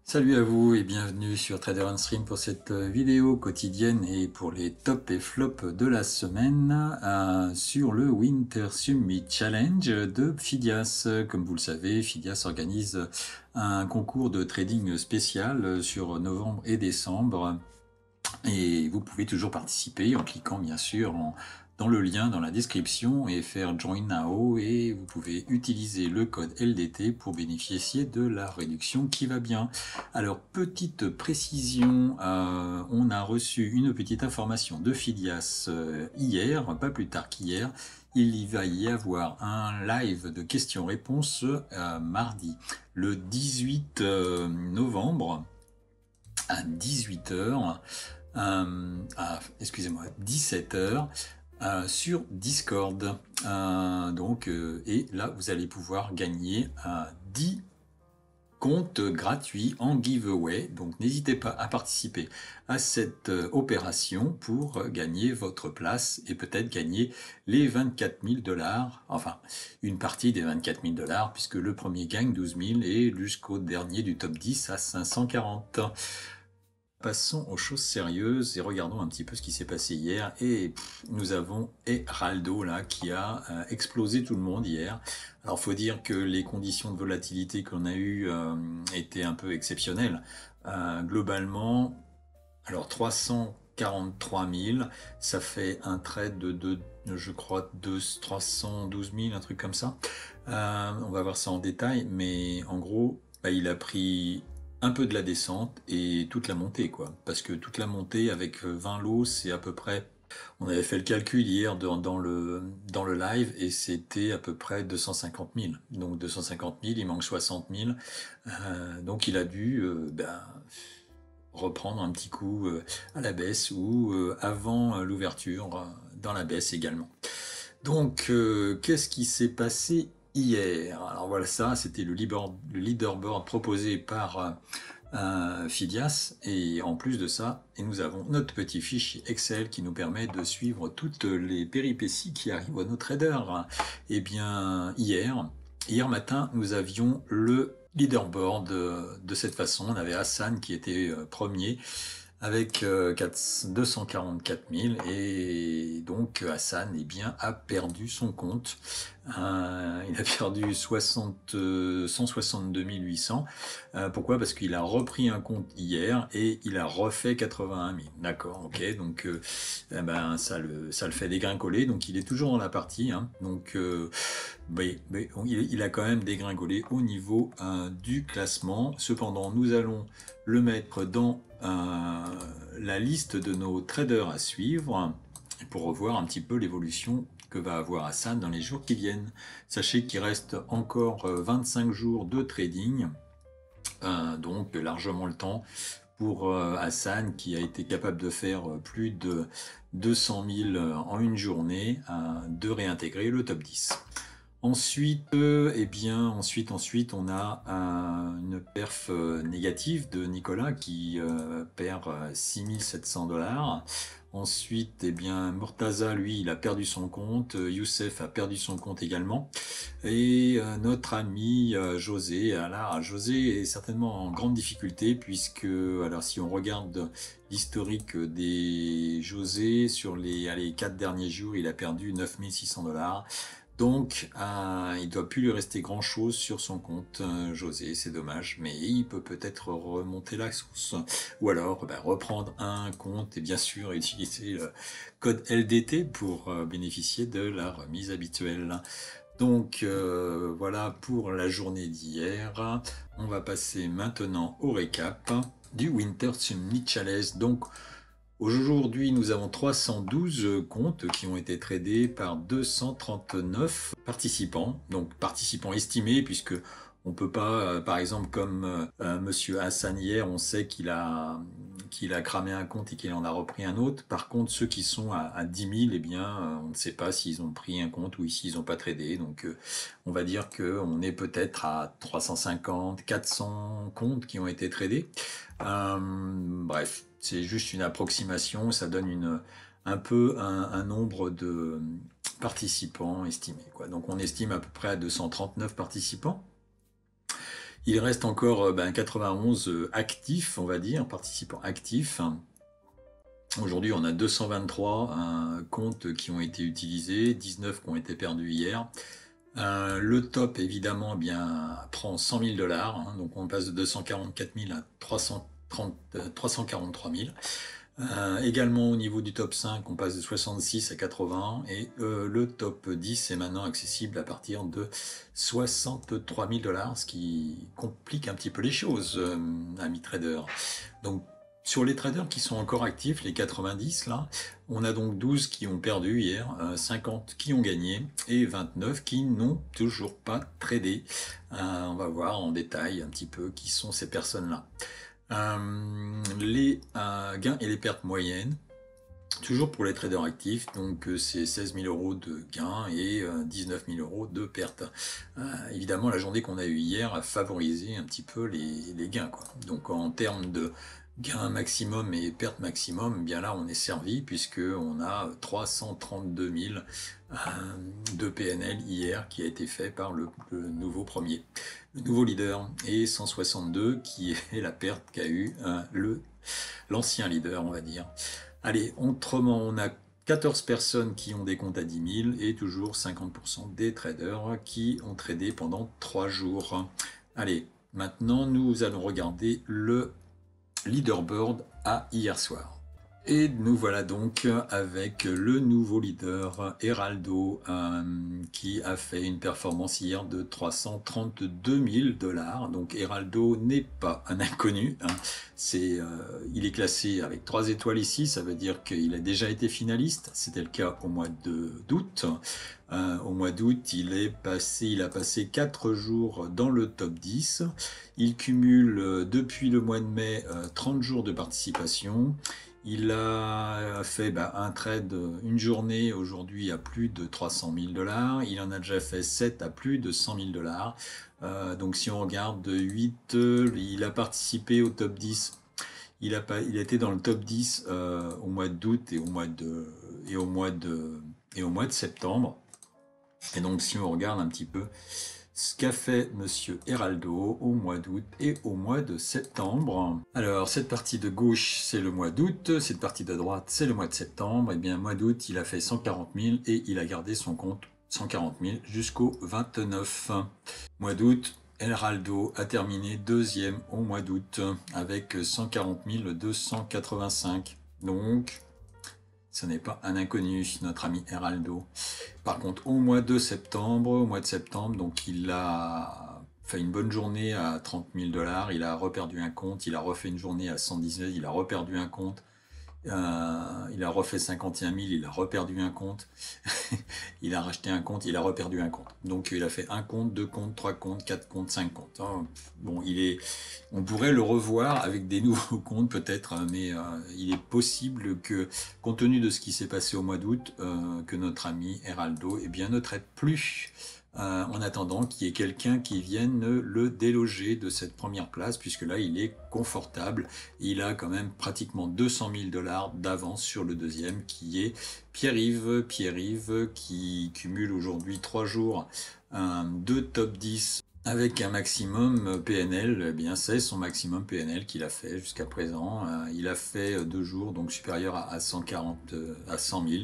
Salut à vous et bienvenue sur Trader on Stream pour cette vidéo quotidienne et pour les tops et flops de la semaine sur le Winter Summit Challenge de Fidias. Comme vous le savez, Fidias organise un concours de trading spécial sur novembre et décembre et vous pouvez toujours participer en cliquant bien sûr dans le lien dans la description et faire Join Now, et vous pouvez utiliser le code LDT pour bénéficier de la réduction qui va bien. Alors, petite précision, on a reçu une petite information de Fidias hier, pas plus tard qu'hier. Il va y avoir un live de questions-réponses mardi, le 18 novembre à 18h, excusez-moi, 17h, sur Discord. Et là, vous allez pouvoir gagner 10 comptes gratuits en giveaway. Donc, n'hésitez pas à participer à cette opération pour gagner votre place et peut-être gagner les 24 000 $. Enfin, une partie des 24 000 $, puisque le premier gagne 12 000 et jusqu'au dernier du top 10 à 540. Passons aux choses sérieuses et regardons un petit peu ce qui s'est passé hier. Et nous avons Heraldo là qui a explosé tout le monde hier. Alors faut dire que les conditions de volatilité qu'on a eues étaient un peu exceptionnelles. Globalement, alors 343 000, ça fait un trade de je crois, 312 000, un truc comme ça. On va voir ça en détail, mais en gros, il a pris un peu de la descente et toute la montée, quoi. Parce que toute la montée avec 20 lots, c'est à peu près... On avait fait le calcul hier dans le live et c'était à peu près 250 000. Donc 250 000, il manque 60 000. Donc il a dû reprendre un petit coup à la baisse ou avant l'ouverture dans la baisse également. Donc qu'est-ce qui s'est passé hier? Alors voilà, ça c'était le leaderboard proposé par Fidias, et en plus de ça, nous avons notre petit fichier Excel qui nous permet de suivre toutes les péripéties qui arrivent à nos traders. Eh bien hier matin, nous avions le leaderboard de cette façon. On avait Hassan qui était premier avec 244 000, et donc Hassan a perdu son compte. Il a perdu 162 800. Pourquoi? Parce qu'il a repris un compte hier et il a refait 81 000. D'accord, ok, donc ça le fait dégringoler, donc il est toujours dans la partie. Donc il a quand même dégringolé au niveau du classement. Cependant, nous allons le mettre dans la liste de nos traders à suivre pour revoir un petit peu l'évolution que va avoir Hassan dans les jours qui viennent. Sachez qu'il reste encore 25 jours de trading, donc largement le temps pour Hassan, qui a été capable de faire plus de 200 000 en une journée, de réintégrer le top 10. Ensuite, ensuite, on a une perf négative de Nicolas qui perd 6 700 $. Ensuite, Murtaza, lui, il a perdu son compte. Youssef a perdu son compte également. Et notre ami José, alors José est certainement en grande difficulté puisque, alors si on regarde l'historique des José sur les 4 derniers jours, il a perdu 9 600 $. Donc, il ne doit plus lui rester grand-chose sur son compte, José, c'est dommage, mais il peut peut-être remonter la source, ou alors reprendre un compte et bien sûr utiliser le code LDT pour bénéficier de la remise habituelle. Donc, voilà pour la journée d'hier. On va passer maintenant au récap du Winter Summit Challenge. Donc, aujourd'hui, nous avons 312 comptes qui ont été tradés par 239 participants, donc participants estimés, puisque on peut pas, par exemple, comme Monsieur Hassan hier, on sait qu'il a cramé un compte et qu'il en a repris un autre. Par contre, ceux qui sont à 10 000, on ne sait pas s'ils ont pris un compte ou s'ils n'ont pas tradé. Donc, on va dire qu'on est peut-être à 350, 400 comptes qui ont été tradés. Bref, c'est juste une approximation, ça donne un peu un nombre de participants estimés, quoi. Donc on estime à peu près à 239 participants. Il reste encore 91 actifs, on va dire, participants actifs. Aujourd'hui, on a 223 comptes qui ont été utilisés, 19 qui ont été perdus hier. Le top, évidemment, prend 100 000 $, hein, donc on passe de 244 000 à 343 000. Également au niveau du top 5, on passe de 66 à 80 et le top 10 est maintenant accessible à partir de 63 000 $, ce qui complique un petit peu les choses, amis traders. Donc sur les traders qui sont encore actifs, les 90 là, on a donc 12 qui ont perdu hier, 50 qui ont gagné et 29 qui n'ont toujours pas tradé. On va voir en détail un petit peu qui sont ces personnes-là. Les gains et les pertes moyennes, toujours pour les traders actifs, donc c'est 16 000 € de gains et 19 000 € de pertes. Évidemment, la journée qu'on a eue hier a favorisé un petit peu les gains, quoi. Donc en termes de gains maximum et pertes maximum, eh bien là on est servi puisque on a 332 000 de PNL hier qui a été fait par le nouveau premier, le nouveau leader, et 162 qui est la perte qu'a eu l'ancien leader, on va dire. Allez, autrement, on a 14 personnes qui ont des comptes à 10 000 et toujours 50% des traders qui ont tradé pendant 3 jours. Allez, maintenant nous allons regarder le leaderboard à hier soir. Et nous voilà donc avec le nouveau leader, Heraldo, qui a fait une performance hier de 332 000 $. Donc Heraldo n'est pas un inconnu, hein. Il est classé avec 3 étoiles ici, ça veut dire qu'il a déjà été finaliste. C'était le cas au mois d'août. Au mois d'août, il a passé 4 jours dans le top 10. Il cumule depuis le mois de mai 30 jours de participation. Il a fait un trade, une journée aujourd'hui à plus de 300 000 $. Il en a déjà fait 7 à plus de 100 000 $. Donc si on regarde 8, il a participé au top 10. Il a été dans le top 10 au mois d'août et au mois de septembre. Et donc si on regarde un petit peu ce qu'a fait Monsieur Heraldo au mois d'août et au mois de septembre. Alors, cette partie de gauche, c'est le mois d'août, cette partie de droite, c'est le mois de septembre. Et bien, mois d'août, il a fait 140 000 et il a gardé son compte 140 000 jusqu'au 29. Mois d'août, Heraldo a terminé deuxième au mois d'août avec 140 285. Donc, ce n'est pas un inconnu, notre ami Heraldo. Par contre, au mois de septembre, donc il a fait une bonne journée à 30 000 $, il a reperdu un compte, il a refait une journée à 119, il a reperdu un compte, il a refait 51 000, il a reperdu un compte, il a racheté un compte, il a reperdu un compte. Donc il a fait un compte, 2 comptes, 3 comptes, 4 comptes, 5 comptes. Bon, on pourrait le revoir avec des nouveaux comptes peut-être, mais il est possible que, compte tenu de ce qui s'est passé au mois d'août, que notre ami Heraldo ne traite plus. En attendant qu'il y ait quelqu'un qui vienne le déloger de cette première place, puisque là il est confortable, il a quand même pratiquement 200 000 $ d'avance sur le deuxième qui est Pierre-Yves, qui cumule aujourd'hui 3 jours de top 10 avec un maximum PNL. Eh bien c'est son maximum PNL qu'il a fait jusqu'à présent. Il a fait 2 jours donc supérieur à 100 000.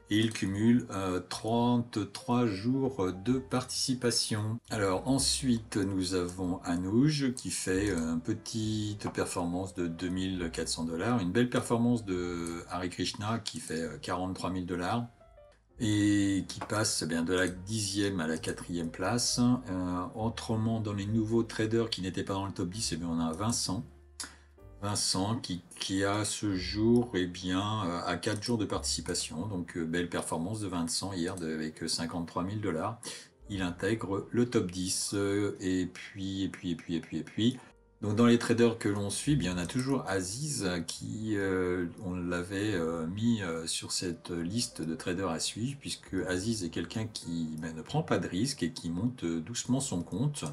Et il cumule 33 jours de participation. Alors ensuite, nous avons Anuj qui fait une petite performance de 2 400 $, une belle performance de Hare Krishna qui fait 43 000 $ et qui passe de la 10e à la 4e place. Autrement, dans les nouveaux traders qui n'étaient pas dans le top 10, on a Vincent qui a ce jour à 4 jours de participation. Donc belle performance de Vincent hier avec 53 000 $. Il intègre le top 10 et puis. Donc dans les traders que l'on suit, on a toujours Aziz qui, on l'avait mis sur cette liste de traders à suivre, puisque Aziz est quelqu'un qui ne prend pas de risque et qui monte doucement son compte.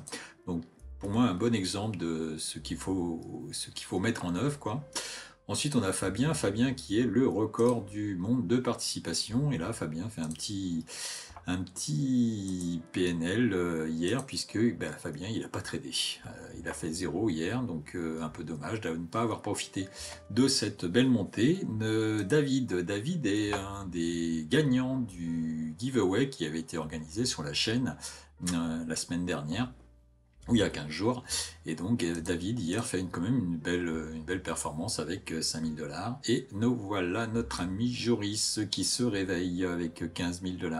Donc pour moi, un bon exemple de ce qu'il faut mettre en œuvre, quoi. Ensuite, on a Fabien qui est le record du monde de participation. Et là, Fabien fait un petit un petit PNL hier, puisque ben, Fabien, il n'a pas tradé. Il a fait 0 hier, donc un peu dommage de ne pas avoir profité de cette belle montée. David est un des gagnants du giveaway qui avait été organisé sur la chaîne la semaine dernière, ou il y a 15 jours, et donc David hier fait quand même une belle performance avec 5000 $, et nous voilà notre ami Joris qui se réveille avec 15 000 $.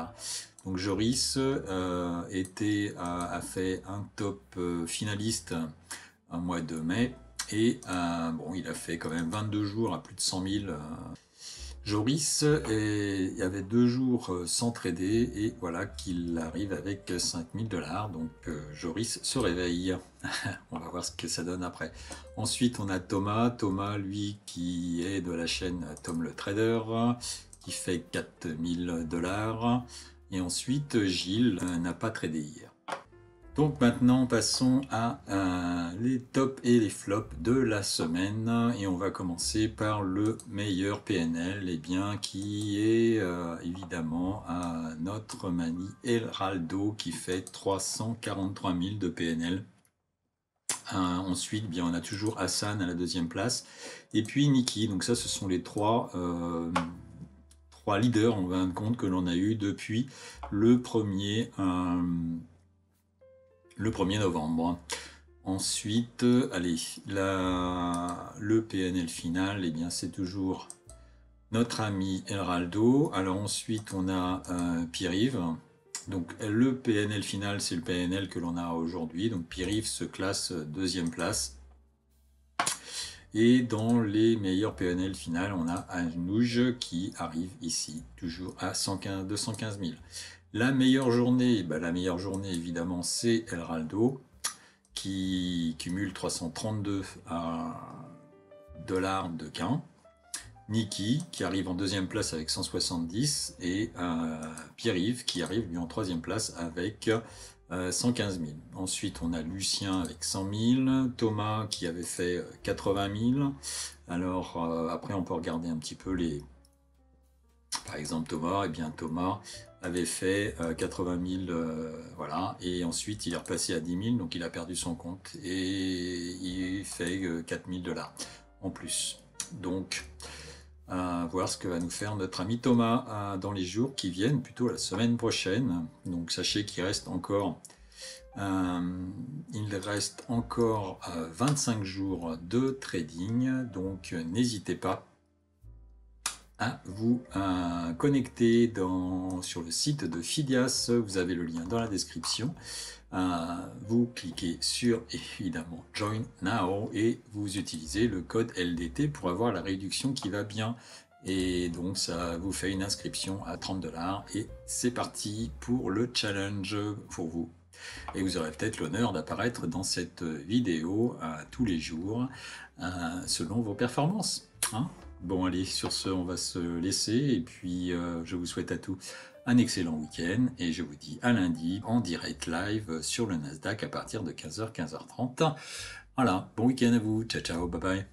Donc Joris a fait un top finaliste au mois de mai, et bon, il a fait quand même 22 jours à plus de 100 000. Joris il y avait 2 jours sans trader, et voilà qu'il arrive avec 5000 $. Donc Joris se réveille. On va voir ce que ça donne après. Ensuite, on a Thomas, lui, qui est de la chaîne Tom le Trader, qui fait 4000 $. Et ensuite, Gilles n'a pas tradé hier. Donc maintenant, passons à les tops et les flops de la semaine, et on va commencer par le meilleur PNL, et bien, qui est évidemment notre Mani Heraldo, qui fait 343 000 de PNL. Ensuite, bien, on a toujours Hassan à la deuxième place, et puis Niki. Donc ça, ce sont les trois leaders, on va rendre compte, que l'on a eu depuis le 1er novembre. Ensuite, allez, le PNL final, et bien c'est toujours notre ami Heraldo. Alors ensuite, on a Pierre-Yves. Donc le PNL final, c'est le PNL que l'on a aujourd'hui. Donc Pierre-Yves se classe deuxième place. Et dans les meilleurs PNL final, on a Anouj qui arrive ici, toujours à 215 000. La meilleure journée, évidemment, c'est Heraldo, qui cumule 332 $ de gain. Niki, qui arrive en deuxième place avec 170, et Pierre-Yves, qui arrive lui en troisième place avec 115 000. Ensuite, on a Lucien avec 100 000, Thomas qui avait fait 80 000. Alors, après, on peut regarder un petit peu les... Par exemple, Thomas, Thomas avait fait 80 000, voilà, et ensuite il est repassé à 10 000, donc il a perdu son compte, et il fait 4 000 $ en plus. Donc, voir ce que va nous faire notre ami Thomas dans les jours qui viennent, plutôt la semaine prochaine. Donc sachez qu'il reste encore 25 jours de trading, donc n'hésitez pas à vous connecter sur le site de Fidias. Vous avez le lien dans la description. Vous cliquez sur, évidemment, Join Now, et vous utilisez le code LDT pour avoir la réduction qui va bien. Et donc ça vous fait une inscription à 30 $, et c'est parti pour le challenge pour vous. Et vous aurez peut-être l'honneur d'apparaître dans cette vidéo tous les jours selon vos performances. Hein? Bon, allez, sur ce, on va se laisser, et puis je vous souhaite à tous un excellent week-end, et je vous dis à lundi en direct live sur le Nasdaq à partir de 15h, 15h30. Voilà, bon week-end à vous, ciao ciao, bye bye.